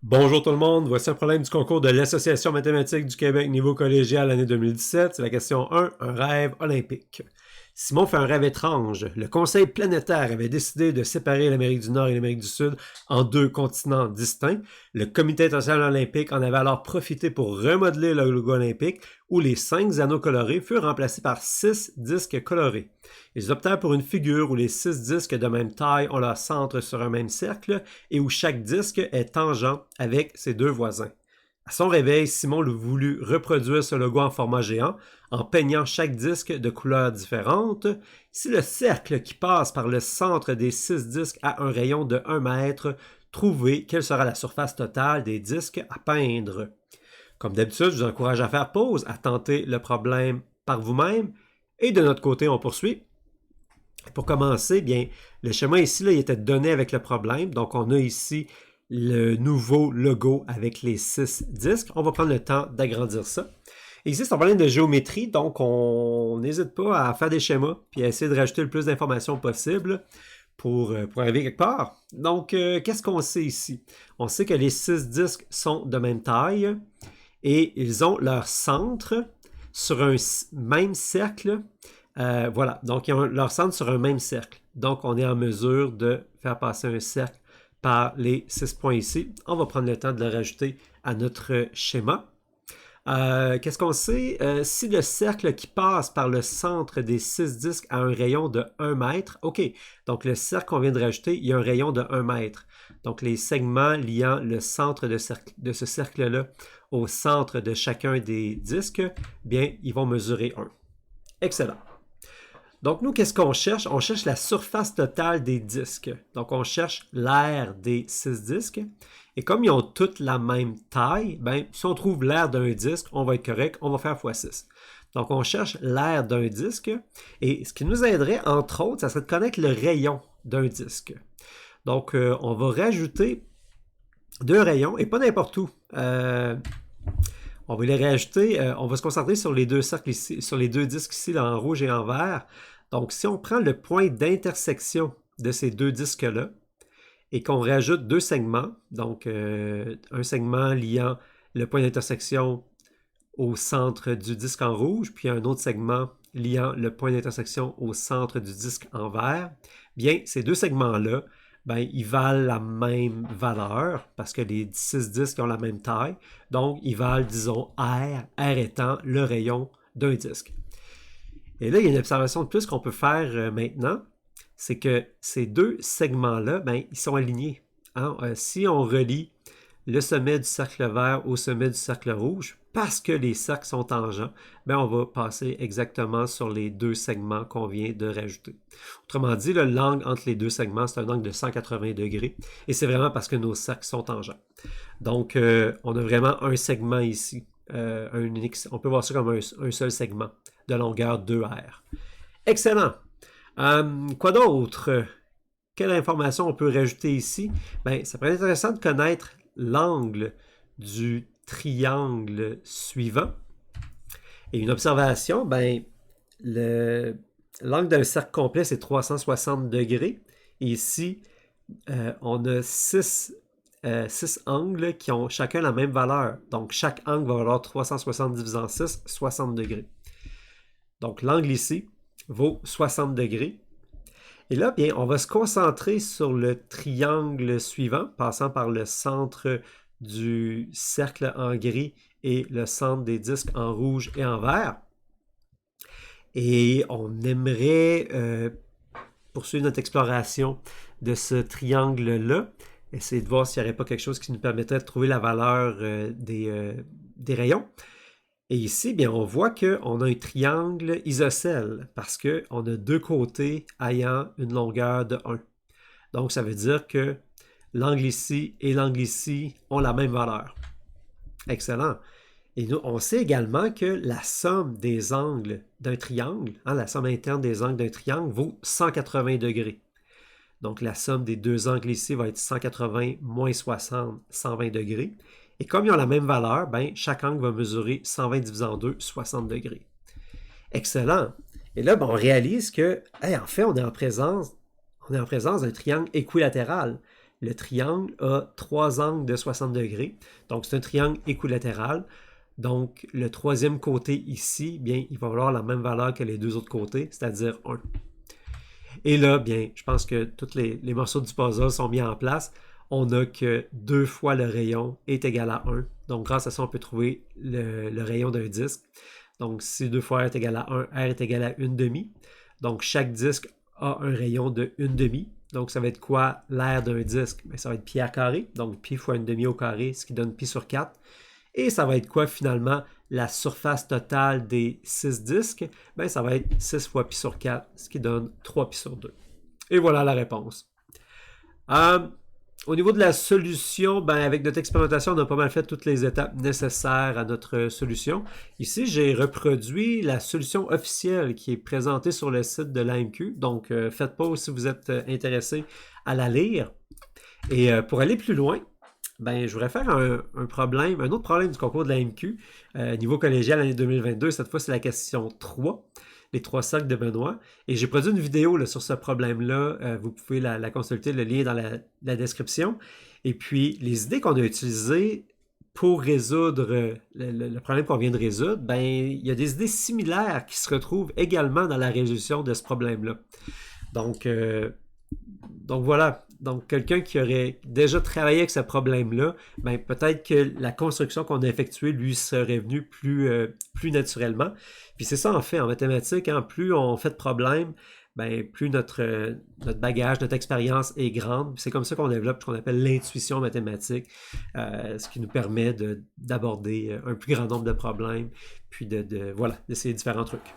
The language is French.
Bonjour tout le monde, voici un problème du concours de l'Association mathématique du Québec niveau collégial année 2017. C'est la question 1, un rêve olympique. Simon fait un rêve étrange. Le Conseil planétaire avait décidé de séparer l'Amérique du Nord et l'Amérique du Sud en deux continents distincts. Le Comité international olympique en avait alors profité pour remodeler le logo olympique où les 5 anneaux colorés furent remplacés par 6 disques colorés. Ils optèrent pour une figure où les 6 disques de même taille ont leur centre sur un même cercle et où chaque disque est tangent avec ses deux voisins. À son réveil, Simon voulut reproduire ce logo en format géant en peignant chaque disque de couleurs différentes. Si le cercle qui passe par le centre des 6 disques a un rayon de 1 mètre, trouvez quelle sera la surface totale des disques à peindre. Comme d'habitude, je vous encourage à faire pause, à tenter le problème par vous-même. Et de notre côté, on poursuit. Pour commencer, bien, le schéma ici, là, il était donné avec le problème. Donc, on a ici le nouveau logo avec les 6 disques. On va prendre le temps d'agrandir ça. Et ici, c'est un problème de géométrie, donc on n'hésite pas à faire des schémas puis à essayer de rajouter le plus d'informations possible pour arriver quelque part. Donc, qu'est-ce qu'on sait ici? On sait que les 6 disques sont de même taille et ils ont leur centre sur un même cercle. Voilà, donc ils ont leur centre sur un même cercle. Donc, on est en mesure de faire passer un cercle par les 6 points ici. On va prendre le temps de le rajouter à notre schéma. Qu'est-ce qu'on sait? Si le cercle qui passe par le centre des 6 disques a un rayon de 1 mètre, OK, donc le cercle qu'on vient de rajouter, il y a un rayon de 1 mètre. Donc les segments liant le centre de ce cercle-là au centre de chacun des disques, bien, ils vont mesurer 1. Excellent. Donc, nous, qu'est-ce qu'on cherche? On cherche la surface totale des disques. Donc, on cherche l'aire des 6 disques. Et comme ils ont toutes la même taille, ben, si on trouve l'aire d'un disque, on va être correct, on va faire x6. Donc, on cherche l'aire d'un disque. Et ce qui nous aiderait, entre autres, ça serait de connaître le rayon d'un disque. Donc, on va rajouter 2 rayons, et pas n'importe où. On va les rajouter, on va se concentrer sur les 2 cercles ici, sur les 2 disques ici, là, en rouge et en vert. Donc, si on prend le point d'intersection de ces 2 disques-là et qu'on rajoute 2 segments, donc un segment liant le point d'intersection au centre du disque en rouge, puis un autre segment liant le point d'intersection au centre du disque en vert, bien, ces 2 segments-là, ben, ils valent la même valeur parce que les 6 disques ont la même taille. Donc, ils valent, disons, R, R étant le rayon d'un disque. Et là, il y a une observation de plus qu'on peut faire maintenant, c'est que ces 2 segments-là, ben, ils sont alignés. Hein? Si on relie le sommet du cercle vert au sommet du cercle rouge, parce que les cercles sont tangents, ben, on va passer exactement sur les 2 segments qu'on vient de rajouter. Autrement dit, l'angle entre les 2 segments, c'est un angle de 180 degrés, et c'est vraiment parce que nos cercles sont tangents. Donc, on a vraiment un segment ici. On peut voir ça comme un seul segment de longueur 2R. Excellent! Quoi d'autre? Quelle information on peut rajouter ici? Bien, ça pourrait être intéressant de connaître l'angle du triangle suivant. Et une observation, bien, l'angle d'un cercle complet, c'est 360 degrés. Et ici, on a 6 angles qui ont chacun la même valeur. Donc, chaque angle va valoir 360 divisé en 6, 60 degrés. Donc, l'angle ici vaut 60 degrés. Et là, bien, on va se concentrer sur le triangle suivant, passant par le centre du cercle en gris et le centre des disques en rouge et en vert. Et on aimerait poursuivre notre exploration de ce triangle-là. Essayer de voir s'il n'y aurait pas quelque chose qui nous permettrait de trouver la valeur des rayons. Et ici, bien, on voit qu'on a un triangle isocèle parce qu'on a 2 côtés ayant une longueur de 1. Donc, ça veut dire que l'angle ici et l'angle ici ont la même valeur. Excellent. Et nous, on sait également que la somme des angles d'un triangle, hein, la somme interne des angles d'un triangle vaut 180 degrés. Donc, la somme des 2 angles ici va être 180 moins 60, 120 degrés. Et comme ils ont la même valeur, ben, chaque angle va mesurer 120 divisé en 2, 60 degrés. Excellent. Et là, ben, on réalise que, en fait, on est en présence d'un triangle équilatéral. le triangle a 3 angles de 60 degrés. Donc, c'est un triangle équilatéral. Donc, le troisième côté ici, bien, il va avoir la même valeur que les deux autres côtés, c'est-à-dire 1. Et là, bien, je pense que tous les morceaux du puzzle sont mis en place. On a que 2 fois le rayon est égal à 1. Donc, grâce à ça, on peut trouver le rayon d'un disque. Donc, si 2 fois R est égal à 1, R est égal à 1 demi. Donc, chaque disque a un rayon de 1 demi. Donc, ça va être quoi l'aire d'un disque? Bien, ça va être pi r carré. Donc, pi fois 1 demi au carré, ce qui donne pi sur 4. Et ça va être quoi finalement la surface totale des 6 disques? Bien, ça va être 6 fois pi sur 4, ce qui donne 3 pi sur 2. Et voilà la réponse. Au niveau de la solution, ben avec notre expérimentation, on a pas mal fait toutes les étapes nécessaires à notre solution. Ici, j'ai reproduit la solution officielle qui est présentée sur le site de l'AMQ. Donc, faites pause si vous êtes intéressé à la lire. Et pour aller plus loin, ben, je voudrais faire un autre problème du concours de l'AMQ, niveau collégial l'année 2022. Cette fois, c'est la question 3. Les 3 cercles de Benoît. Et j'ai produit une vidéo là, sur ce problème-là. Vous pouvez la consulter, le lien est dans la description. Et puis, les idées qu'on a utilisées pour résoudre le problème qu'on vient de résoudre, ben, il y a des idées similaires qui se retrouvent également dans la résolution de ce problème-là. Donc voilà. Donc, quelqu'un qui aurait déjà travaillé avec ce problème-là, ben, peut-être que la construction qu'on a effectuée lui serait venue plus naturellement. Puis c'est ça en fait, en mathématiques, hein, plus on fait de problèmes, ben, plus notre bagage, notre expérience est grande. C'est comme ça qu'on développe ce qu'on appelle l'intuition mathématique, ce qui nous permet d'aborder un plus grand nombre de problèmes, puis voilà, d'essayer différents trucs.